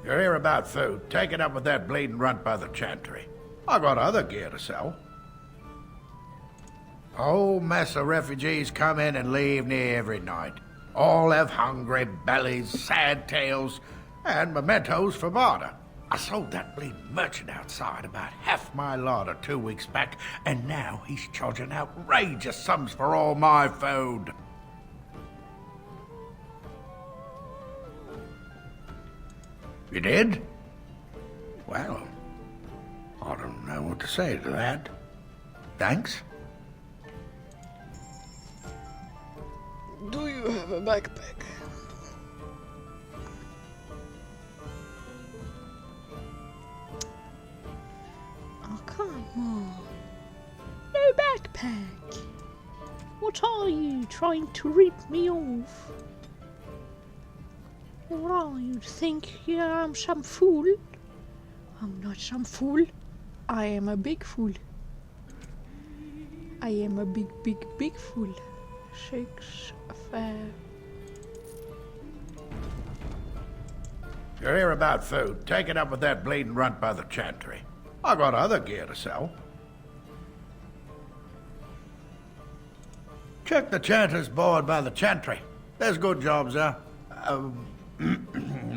You're here about food. Take it up with that bleeding runt by the chantry. I got other gear to sell. A whole mess of refugees come in and leave near every night. All have hungry bellies, sad tales, and mementos for barter. I sold that bleeding merchant outside about half my larder 2 weeks back, and now he's charging outrageous sums for all my food. You did? Well, I don't know what to say to that. Thanks. Do you have a backpack? Oh, come on. No backpack. What are you, trying to rip me off? What are you, think I'm some fool? I'm not some fool. I am a big fool. I am a big fool. 6, 5. You're here about food. Take it up with that bleeding runt by the chantry. I got other gear to sell. Check the chanter's board by the chantry. There's good jobs there.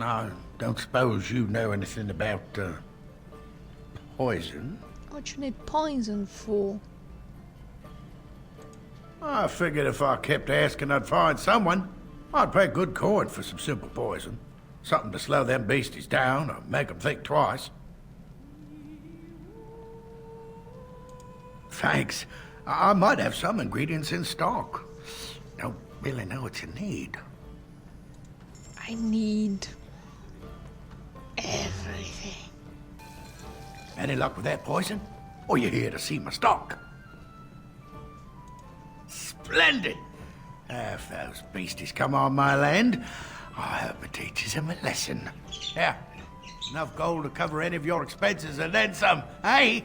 I don't suppose you know anything about, poison? What you need poison for? I figured if I kept asking, I'd find someone. I'd pay good coin for some simple poison. Something to slow them beasties down or make them think twice. Thanks. I might have some ingredients in stock. Don't really know what you need. I need everything. Any luck with that poison? Or you here to see my stock? Splendid! If those beasties come on my land, I hope it teaches them a lesson. Yeah, enough gold to cover any of your expenses and then some, hey?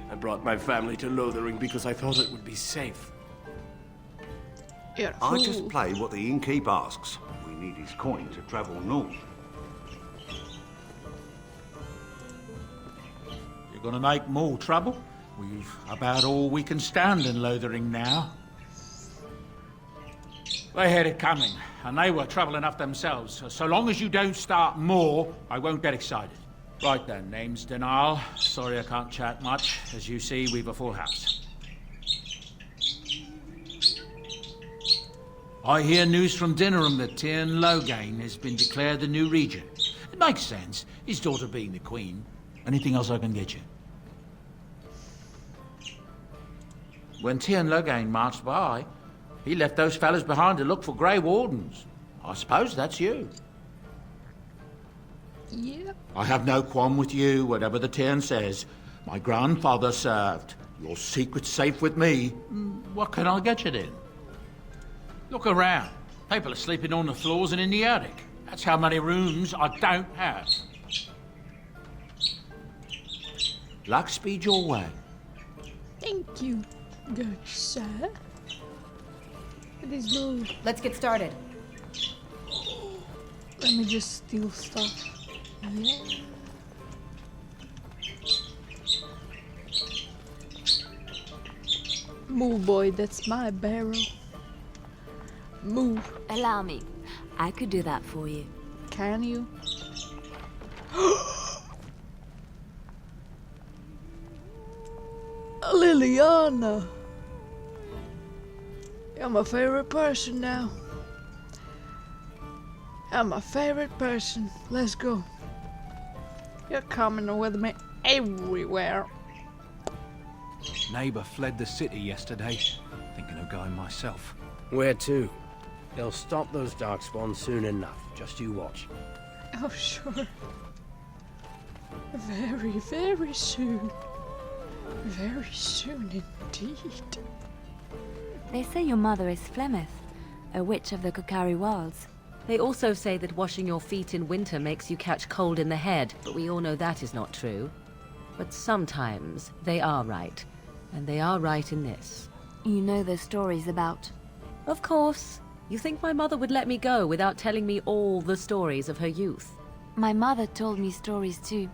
I brought my family to Lothering because I thought it would be safe. You're a I fool. just play what the innkeep asks. We need his coin to travel north. You're gonna make more trouble? We've about all we can stand in Lothering now. They had it coming, and they were trouble enough themselves. So long as you don't start more, I won't get excited. Right then, name's Denal. Sorry I can't chat much. As you see, we've a full house. I hear news from Dinnerham that Tyrn Loghain has been declared the new regent. It makes sense, his daughter being the queen. Anything else I can get you? When Tyrn Loghain marched by, he left those fellas behind to look for Grey Wardens. I suppose that's you. Yeah. I have no qualm with you, whatever the Tyrn says. My grandfather served. Your secret's safe with me. What can I get you then? Look around. People are sleeping on the floors and in the attic. That's how many rooms I don't have. Luck speed your way. Thank you, good sir. It is good. Let's get started. Let me just steal stuff. Yeah. Move, boy, that's my barrel. Move. Allow me. I could do that for you. Can you? Leliana. You're my favorite person now. You're my favorite person. Let's go. You're coming with me everywhere. Neighbour fled the city yesterday. Thinking of going myself. Where to? They'll stop those darkspawn soon enough. Just you watch. Oh, sure. Very, very soon. Very soon indeed. They say your mother is Flemeth, a witch of the Kokari Wilds. They also say that washing your feet in winter makes you catch cold in the head, but we all know that is not true. But sometimes they are right. And they are right in this. You know the stories about... Of course. You think my mother would let me go without telling me all the stories of her youth? My mother told me stories too.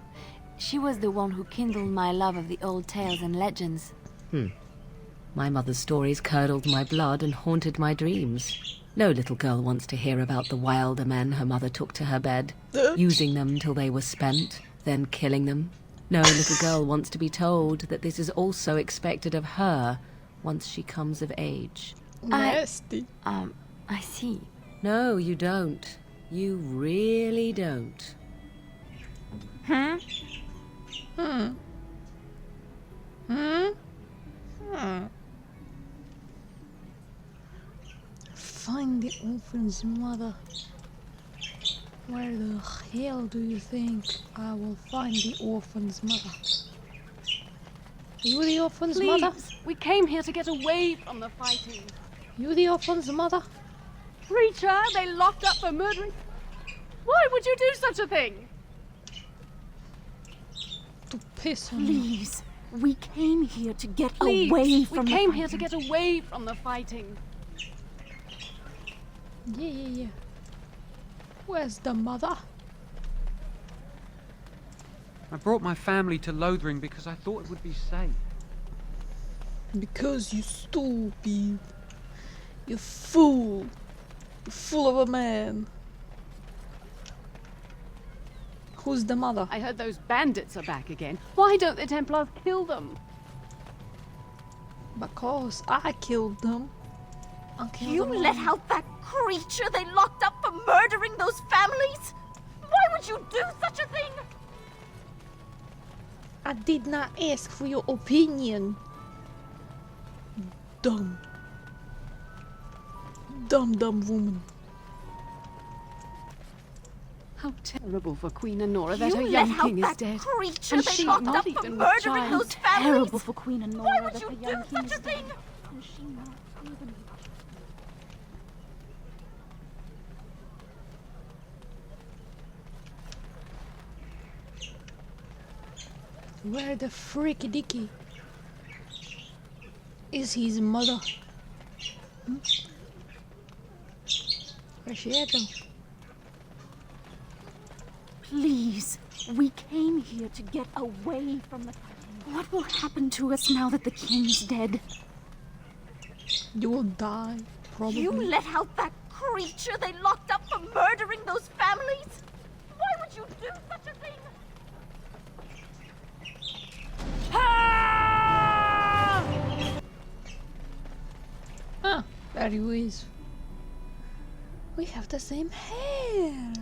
She was the one who kindled my love of the old tales and legends. My mother's stories curdled my blood and haunted my dreams. No little girl wants to hear about the wilder men her mother took to her bed, using them till they were spent, then killing them. No little girl wants to be told that this is also expected of her once she comes of age. Nasty. I see. No, you don't. You really don't. Find the orphan's mother. Where the hell do you think I will find the orphan's mother? You the orphan's mother? We came here to get away from the fighting. You the orphan's mother? Preacher, they locked up for murdering. Why would you do such a thing? To piss on me. Please, we came here to get away from the fighting. We came here to get away from the fighting. Yeah. Where's the mother? I brought my family to Lothering because I thought it would be safe. Because you stupid. You fool. You're full of a man. Who's the mother? I heard those bandits are back again. Why don't the Templars kill them? Because I killed them. I'll kill You them let all. out that creature they locked up for murdering those families? Why would you do such a thing? I did not ask for your opinion. Dumb woman. How terrible for Queen Honora that You her let young out king is that dead. creature And they she locked not up for even with murdering child. those families? Terrible for Queen Honora. Why would you do such a thing? Where the freaky dicky is his mother? Where's she at though? Please, we came here to get away from the fighting. What will happen to us now that the king's dead? You will die, probably. You let out that creature they locked up for murdering those families? Why would you do such a thing? Ah, there he is. We have the same hair.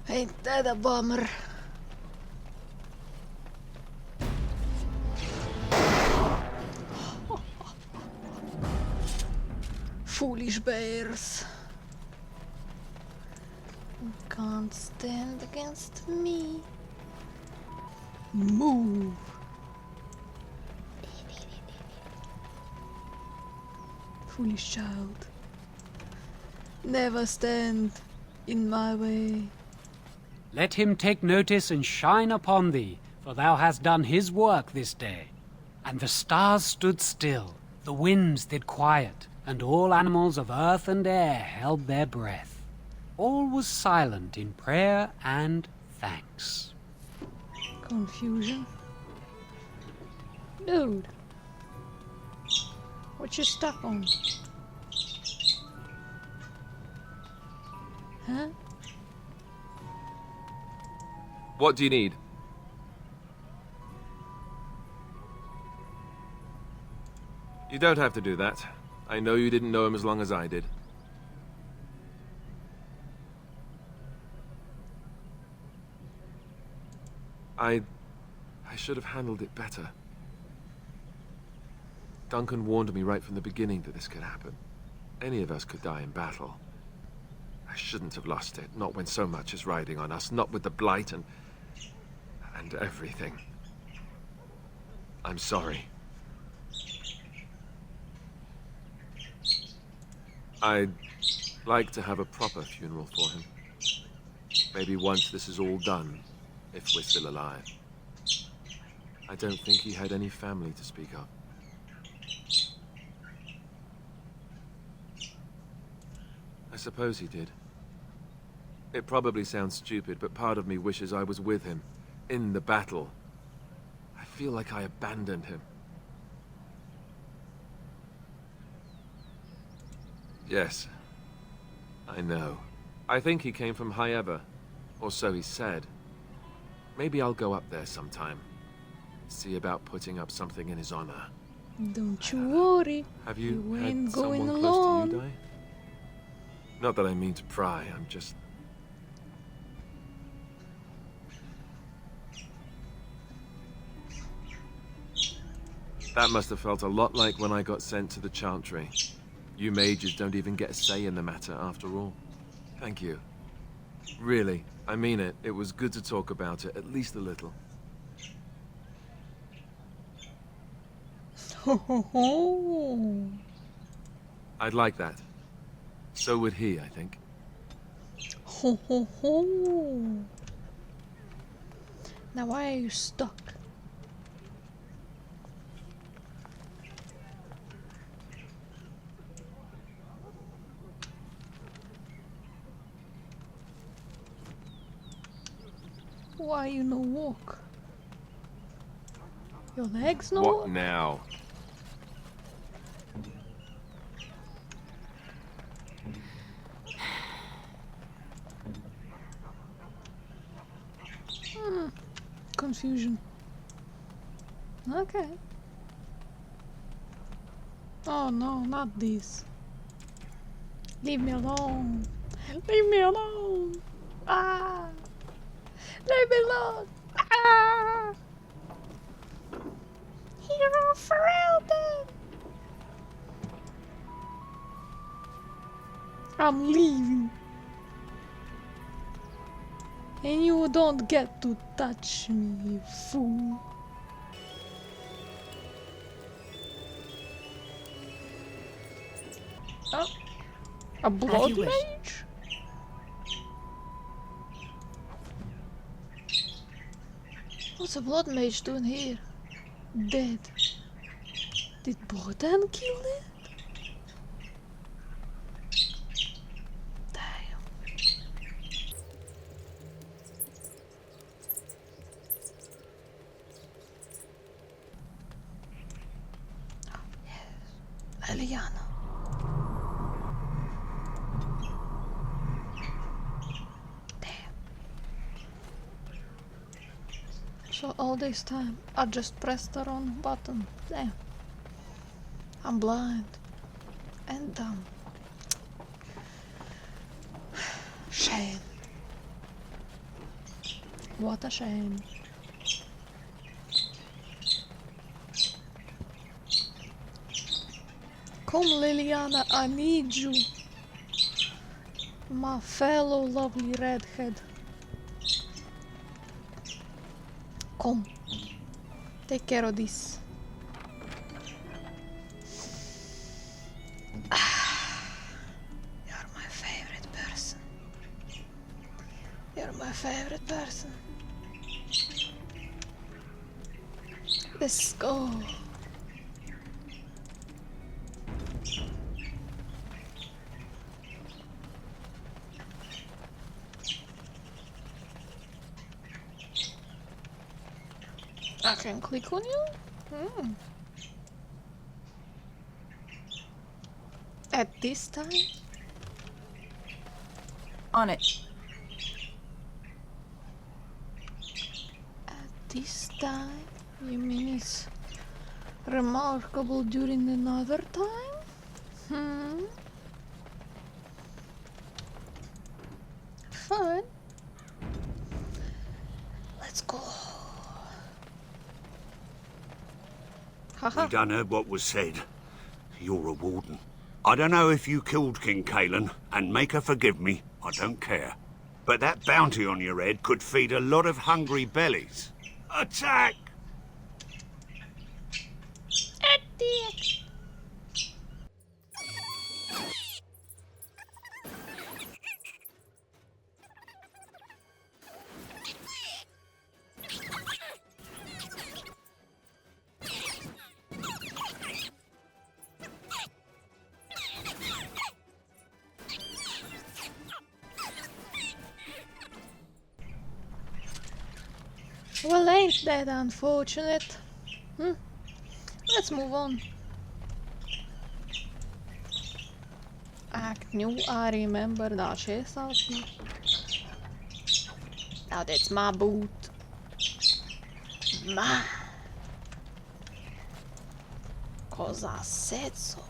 Ain't that a bummer? Foolish bears. You can't stand against me. Move. Foolish child. Never stand in my way. Let him take notice and shine upon thee, for thou hast done his work this day. And the stars stood still, the winds did quiet, and all animals of earth and air held their breath. All was silent in prayer and thanks. Confusion. Dude. What you stuck on? Huh? What do you need? You don't have to do that. I know you didn't know him as long as I did. I should have handled it better. Duncan warned me right from the beginning that this could happen. Any of us could die in battle. I shouldn't have lost it, not when so much is riding on us, not with the blight and everything. I'm sorry. I'd like to have a proper funeral for him. Maybe once this is all done, if we're still alive. I don't think he had any family to speak of. I suppose he did. It probably sounds stupid, but part of me wishes I was with him, in the battle. I feel like I abandoned him. Yes, I know. I think he came from High Ever, or so he said. Maybe I'll go up there sometime. See about putting up something in his honor. Don't you worry. Have you ain't had going someone alone. close to you die? Not that I mean to pry, I'm just... That must have felt a lot like when I got sent to the Chantry. You mages don't even get a say in the matter after all. Thank you. Really, I mean it. It was good to talk about it, at least a little. Ho ho ho! I'd like that. So would he, I think. Ho ho ho! Now why are you stuck? Why you no walk? Your legs no What walk? now? Confusion. Okay. Oh no, not this. Leave me alone. Leave me alone. Ah. Leave me alone. Ah. Hero Ferelden. I'm leaving. And you don't get to touch me, you fool. Oh, a blood mage? What's a blood mage doing here? Dead. Did Bogdan kill it? Leliana. Damn. So all this time I just pressed the wrong button. Damn. I'm blind. And dumb. Shame. What a shame. Come, Leliana, I need you. My fellow lovely redhead. Come. Take care of this. You're my favorite person. You're my favorite person. Let's go. I can click on you? At this time? On it. At this time? You mean it's remarkable during another time? Fine. Let's go. We done heard what was said. You're a warden. I don't know if you killed King Kalen, and make her forgive me, I don't care. But that bounty on your head could feed a lot of hungry bellies. Attack! Well, ain't that unfortunate? Let's move on. Act new, I remember that chest out here. Now that's my boot. Mine. 'Cause I said so.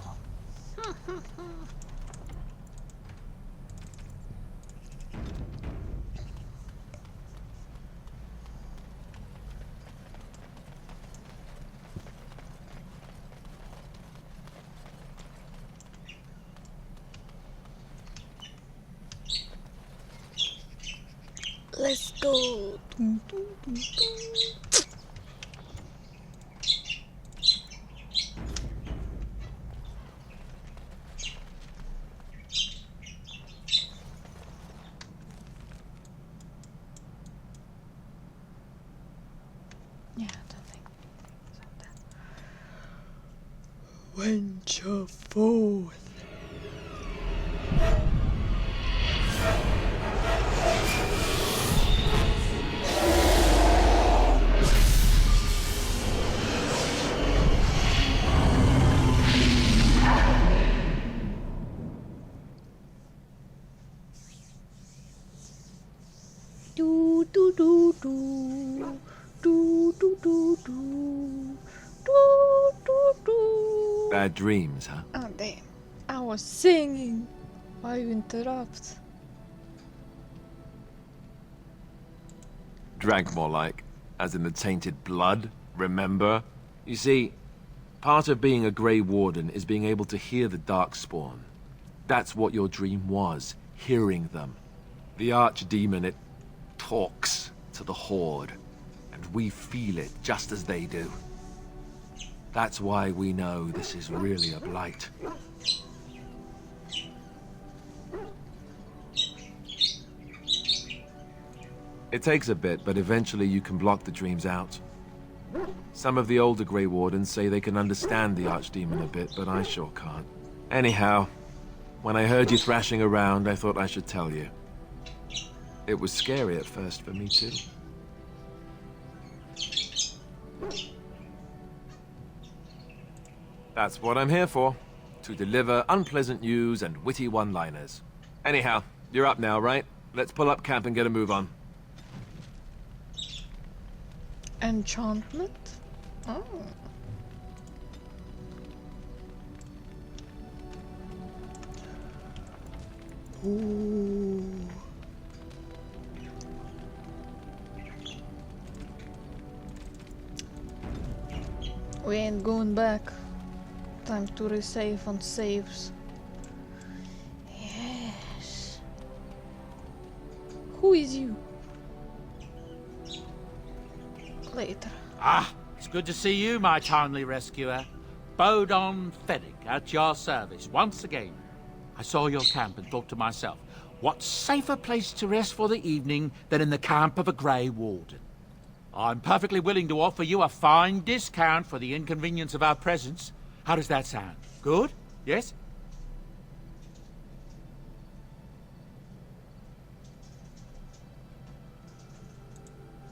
Let's go. Yeah, I don't think so. Venture forth. Do do do do do do do do do do do. Bad dreams, huh? Oh damn! I was singing. Why you interrupt? Drank more like, as in the tainted blood, remember? You see, part of being a Grey Warden is being able to hear the Darkspawn. That's what your dream was, hearing them. The Archdemon, it talks to the Horde, and we feel it just as they do. That's why we know this is really a blight. It takes a bit, but eventually you can block the dreams out. Some of the older Grey Wardens say they can understand the Archdemon a bit, but I sure can't. Anyhow, when I heard you thrashing around, I thought I should tell you. It was scary at first for me too. That's what I'm here for. To deliver unpleasant news and witty one-liners. Anyhow, you're up now, right? Let's pull up camp and get a move on. Enchantment? Oh. Ooh. We ain't going back. Time to resave on saves. Yes. Who is you? Later. Ah, it's good to see you, my timely rescuer. Bodon Fennick, at your service once again. I saw your camp and thought to myself, what safer place to rest for the evening than in the camp of a Grey Warden? I'm perfectly willing to offer you a fine discount for the inconvenience of our presence. How does that sound? Good? Yes?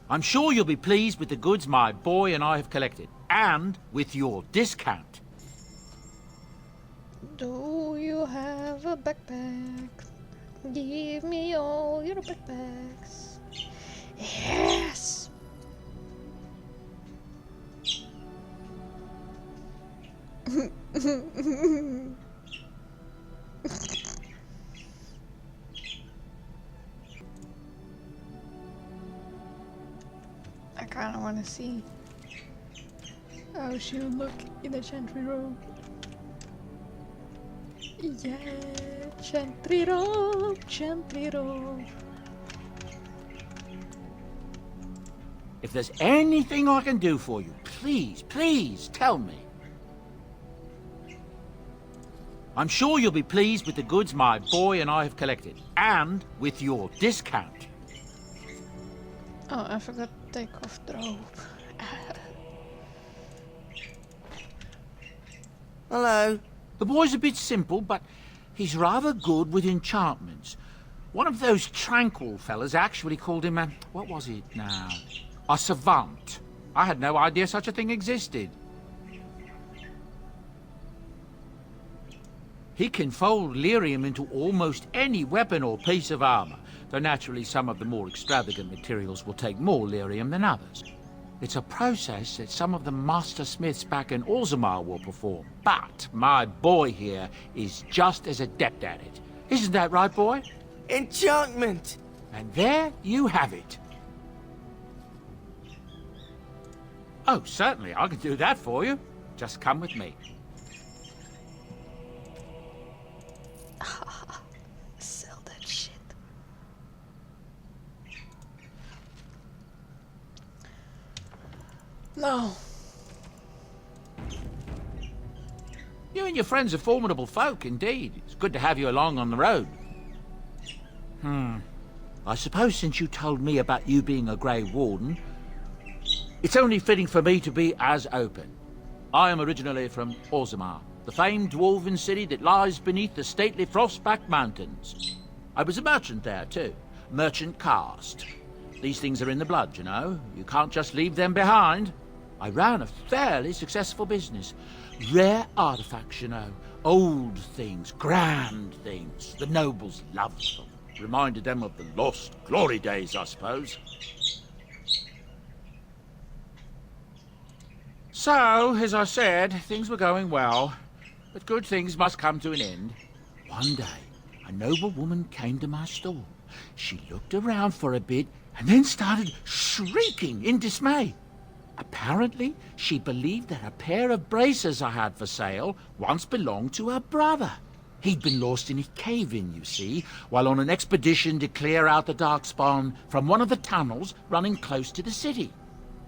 I'm sure you'll be pleased with the goods my boy and I have collected, and with your discount. Do you have a backpack? Give me all your backpacks. Yes! I kinda wanna see how she would look in the chantry robe. Yeah, chantry robe, chantry robe. If there's anything I can do for you, please, please tell me. I'm sure you'll be pleased with the goods my boy and I have collected, and with your discount. Oh, I forgot to take off the robe. Hello. The boy's a bit simple, but he's rather good with enchantments. One of those tranquil fellas actually called him a... what was it now? A savant. I had no idea such a thing existed. He can fold lyrium into almost any weapon or piece of armor, though naturally some of the more extravagant materials will take more lyrium than others. It's a process that some of the master smiths back in Orzammar will perform, but my boy here is just as adept at it. Isn't that right, boy? Enchantment! And there you have it. Oh, certainly, I can do that for you. Just come with me. Sell that shit. No. You and your friends are formidable folk, indeed. It's good to have you along on the road. I suppose since you told me about you being a Grey Warden, it's only fitting for me to be as open. I am originally from Orzammar, the famed dwarven city that lies beneath the stately Frostback Mountains. I was a merchant there, too. Merchant caste. These things are in the blood, you know. You can't just leave them behind. I ran a fairly successful business. Rare artifacts, you know. Old things, grand things. The nobles loved them. Reminded them of the lost glory days, I suppose. So, as I said, things were going well. But good things must come to an end. One day, a noble woman came to my stall. She looked around for a bit and then started shrieking in dismay. Apparently, she believed that a pair of braces I had for sale once belonged to her brother. He'd been lost in a cave-in, you see, while on an expedition to clear out the Darkspawn from one of the tunnels running close to the city.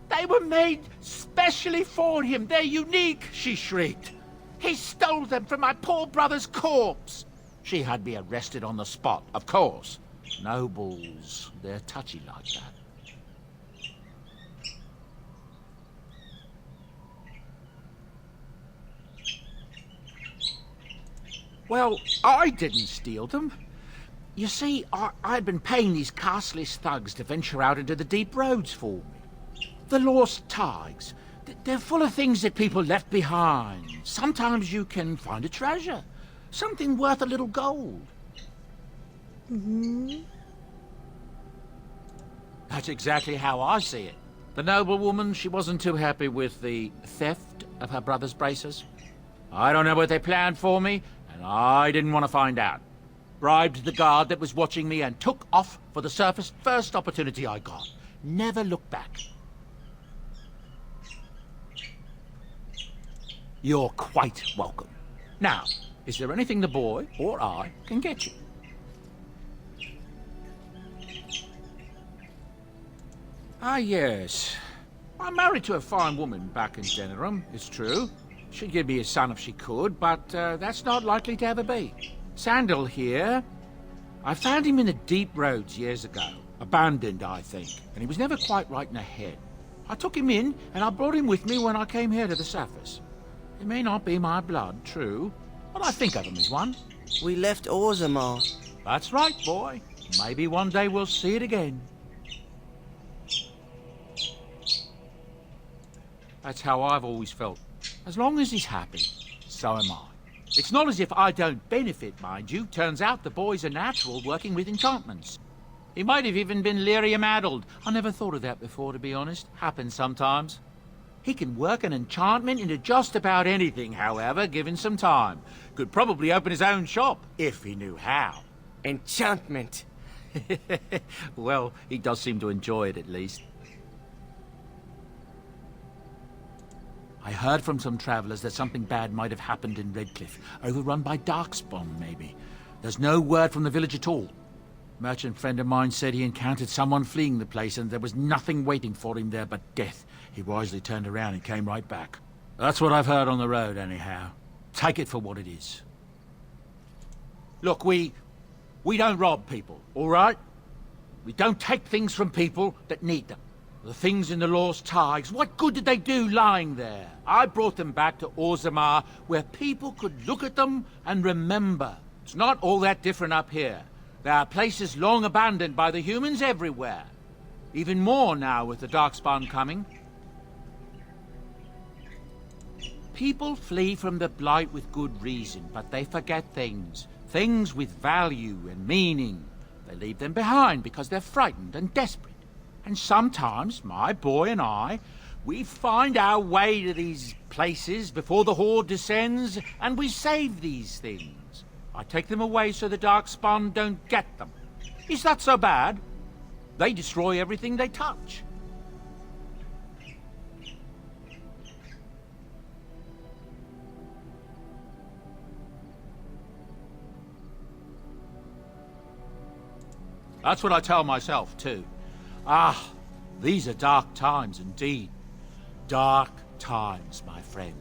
They were made specially for him. They're unique, she shrieked. He stole them from my poor brother's corpse. She had me arrested on the spot, of course. Nobles, they're touchy like that. Well, I didn't steal them. You see, I'd been paying these castless thugs to venture out into the deep roads for me. The lost tigers. They're full of things that people left behind. Sometimes you can find a treasure. Something worth a little gold. That's exactly how I see it. The noblewoman, she wasn't too happy with the theft of her brother's braces. I don't know what they planned for me, and I didn't want to find out. Bribed the guard that was watching me and took off for the surface first opportunity I got. Never looked back. You're quite welcome. Now, is there anything the boy or I can get you? Ah, yes. I'm married to a fine woman back in Denerim, it's true. She'd give me a son if she could, but that's not likely to ever be. Sandal here. I found him in the deep roads years ago. Abandoned, I think, and he was never quite right in the head. I took him in, and I brought him with me when I came here to the surface. He may not be my blood, true, but I think of him as one. We left Orzammar. That's right, boy. Maybe one day we'll see it again. That's how I've always felt. As long as he's happy, so am I. It's not as if I don't benefit, mind you. Turns out the boy's a natural working with enchantments. He might have even been lyrium-addled. I never thought of that before, to be honest. Happens sometimes. He can work an enchantment into just about anything, however, given some time. Could probably open his own shop, if he knew how. Enchantment. Well, he does seem to enjoy it, at least. I heard from some travelers that something bad might have happened in Redcliffe, overrun by Darkspawn, maybe. There's no word from the village at all. A merchant friend of mine said he encountered someone fleeing the place and there was nothing waiting for him there but death. He wisely turned around and came right back. That's what I've heard on the road, anyhow. Take it for what it is. Look, we don't rob people, all right? We don't take things from people that need them. The things in the lost tigers, what good did they do lying there? I brought them back to Orzammar, where people could look at them and remember. It's not all that different up here. There are places long abandoned by the humans everywhere. Even more now with the Darkspawn coming. People flee from the Blight with good reason, but they forget things. Things with value and meaning. They leave them behind because they're frightened and desperate. And sometimes, my boy and I, we find our way to these places before the Horde descends, and we save these things. I take them away so the Darkspawn don't get them. Is that so bad? They destroy everything they touch. That's what I tell myself, too. Ah, these are dark times indeed. Dark times, my friend.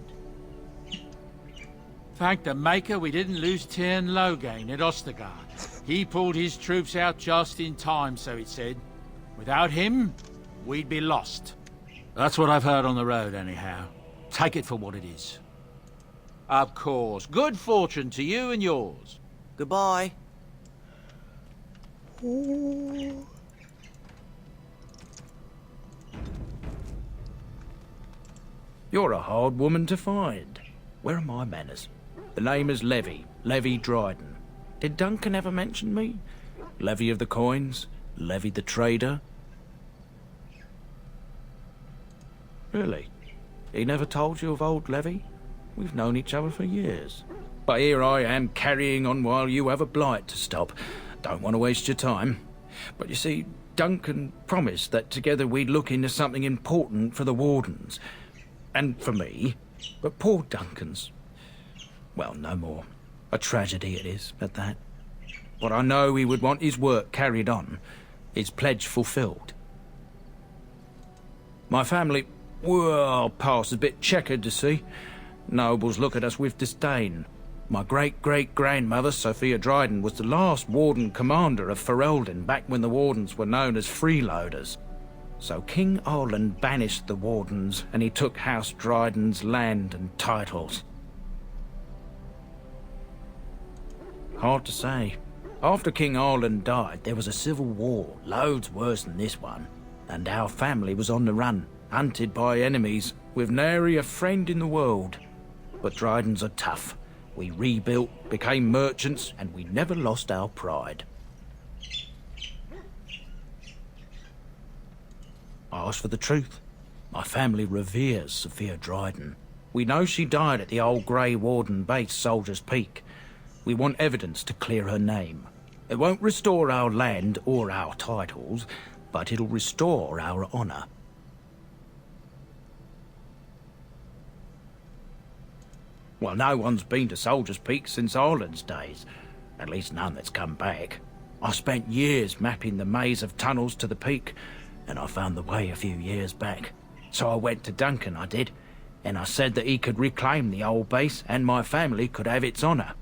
Thank the Maker we didn't lose Tyrn Loghain at Ostergard. He pulled his troops out just in time, so it said. Without him, we'd be lost. That's what I've heard on the road, anyhow. Take it for what it is. Of course. Good fortune to you and yours. Goodbye. You're a hard woman to find. Where are my manners? The name is Levi Dryden. Did Duncan ever mention me? Levy of the coins? Levy the trader? Really? He never told you of old Levy? We've known each other for years. But here I am carrying on while you have a blight to stop. Don't want to waste your time. But you see, Duncan promised that together we'd look into something important for the Wardens. And for me. But poor Duncan's... well, no more. A tragedy it is, at that. But I know he would want his work carried on. His pledge fulfilled. My family... well, past a bit checkered to see. Nobles look at us with disdain. My great-great-grandmother, Sophia Dryden, was the last Warden Commander of Ferelden back when the Wardens were known as freeloaders. So King Arland banished the Wardens, and he took House Dryden's land and titles. Hard to say. After King Arland died, there was a civil war, loads worse than this one. And our family was on the run, hunted by enemies, with nary a friend in the world. But Drydens are tough. We rebuilt, became merchants, and we never lost our pride. I asked for the truth. My family reveres Sophia Dryden. We know she died at the old Grey Warden base, Soldier's Peak. We want evidence to clear her name. It won't restore our land or our titles, but it'll restore our honor. Well, no one's been to Soldier's Peak since Arland's days. At least none that's come back. I spent years mapping the maze of tunnels to the peak, and I found the way a few years back. So I went to Duncan, I did, and I said that he could reclaim the old base and my family could have its honor.